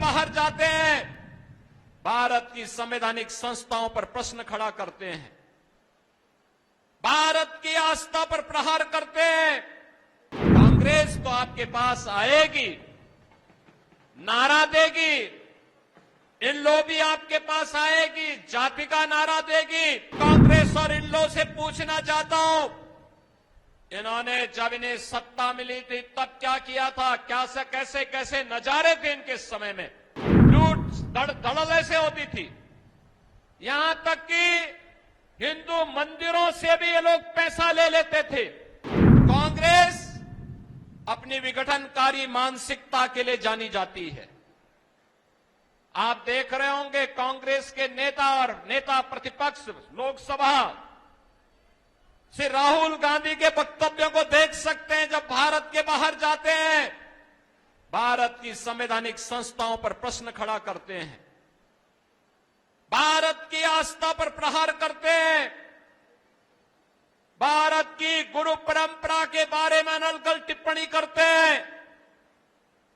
बाहर जाते हैं, भारत की संवैधानिक संस्थाओं पर प्रश्न खड़ा करते हैं, भारत की आस्था पर प्रहार करते हैं। कांग्रेस तो आपके पास आएगी, नारा देगी, इन लोग भी आपके पास आएगी, जाति का नारा देगी। कांग्रेस और इन लोग से पूछना चाहता हूं, इन्होंने जब इन्हें सत्ता मिली थी तब क्या किया था, क्या से कैसे कैसे नजारे थे इनके समय में, लूट धड़ल ऐसे होती थी, यहां तक कि हिंदू मंदिरों से भी ये लोग पैसा ले लेते थे। कांग्रेस अपनी विघटनकारी मानसिकता के लिए जानी जाती है। आप देख रहे होंगे कांग्रेस के नेता और नेता प्रतिपक्ष लोकसभा से राहुल गांधी के वक्तव्यों को देख सकते हैं। जब भारत के बाहर जाते हैं, भारत की संवैधानिक संस्थाओं पर प्रश्न खड़ा करते हैं, भारत की आस्था पर प्रहार करते हैं, भारत की गुरु परंपरा के बारे में अनर्गल टिप्पणी करते हैं।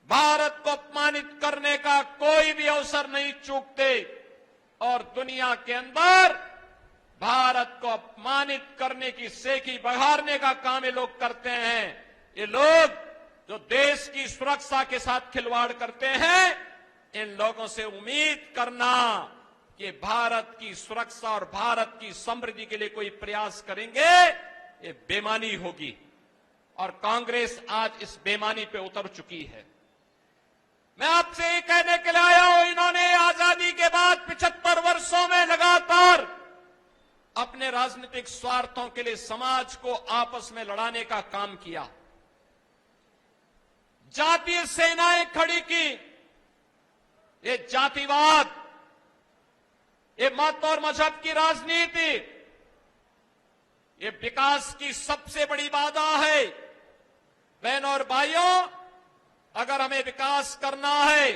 भारत को अपमानित करने का कोई भी अवसर नहीं चूकते और दुनिया के अंदर भारत को अपमानित करने की सेखी बहारने का काम ये लोग करते हैं। ये लोग जो देश की सुरक्षा के साथ खिलवाड़ करते हैं, इन लोगों से उम्मीद करना कि भारत की सुरक्षा और भारत की समृद्धि के लिए कोई प्रयास करेंगे, ये बेईमानी होगी। और कांग्रेस आज इस बेईमानी पे उतर चुकी है। मैं आपसे ये कहने के लिए आया हूं, इन्होंने आजादी के बाद 75 वर्षों में लगातार अपने राजनीतिक स्वार्थों के लिए समाज को आपस में लड़ाने का काम किया, जातीय सेनाएं खड़ी की। ये जातिवाद, ये मत और मजहब की राजनीति, ये विकास की सबसे बड़ी बाधा है। बहनों और भाइयों, अगर हमें विकास करना है,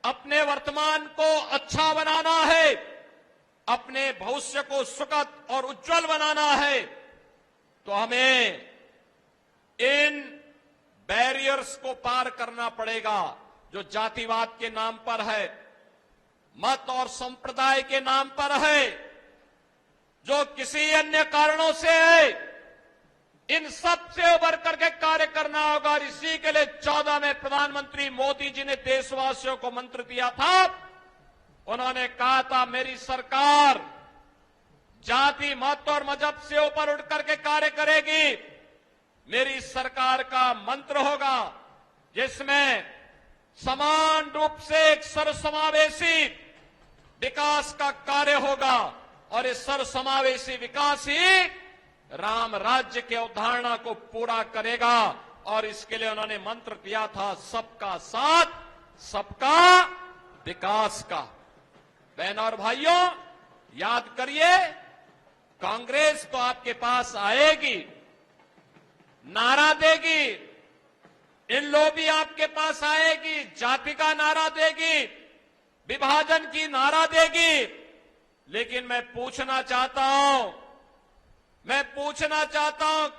अपने वर्तमान को अच्छा बनाना है, अपने भविष्य को सुखद और उज्जवल बनाना है, तो हमें इन बैरियर्स को पार करना पड़ेगा जो जातिवाद के नाम पर है, मत और संप्रदाय के नाम पर है, जो किसी अन्य कारणों से है। इन सब से उबर करके कार्य करना होगा। और इसी के लिए 14 में प्रधानमंत्री मोदी जी ने देशवासियों को मंत्र दिया था। उन्होंने कहा था, मेरी सरकार जाति, मत और मजहब से ऊपर उठ करके कार्य करेगी। मेरी सरकार का मंत्र होगा जिसमें समान रूप से एक सर्वसमावेशी विकास का कार्य होगा और इस सर्वसमावेशी विकास ही राम राज्य की अवधारणा को पूरा करेगा। और इसके लिए उन्होंने मंत्र दिया था, सबका साथ, सबका विकास का। बहनों और भाइयों, याद करिए, कांग्रेस तो आपके पास आएगी, नारा देगी, इन लोग भी आपके पास आएगी, जाति का नारा देगी, विभाजन की नारा देगी। लेकिन मैं पूछना चाहता हूं,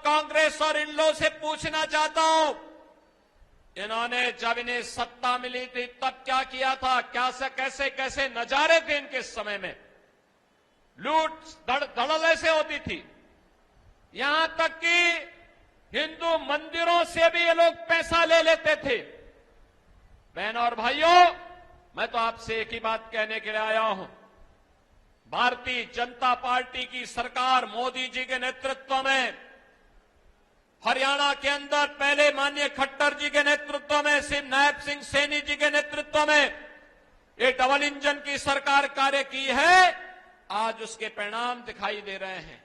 कांग्रेस और इन लोगों से पूछना चाहता हूं, इन्होंने जब इन्हें सत्ता मिली थी तब क्या किया था, क्या से कैसे कैसे नजारे थे इनके समय में, लूट धड़ल ऐसे होती थी, यहां तक कि हिंदू मंदिरों से भी ये लोग पैसा ले लेते थे। बहनों और भाइयों, मैं तो आपसे एक ही बात कहने के लिए आया हूं, भारतीय जनता पार्टी की सरकार मोदी जी के नेतृत्व में, हरियाणा के अंदर पहले माननीय खट्टर जी के नेतृत्व में, सिर्फ नायब सिंह सैनी जी के नेतृत्व में ये डबल इंजन की सरकार कार्य की है। आज उसके परिणाम दिखाई दे रहे हैं।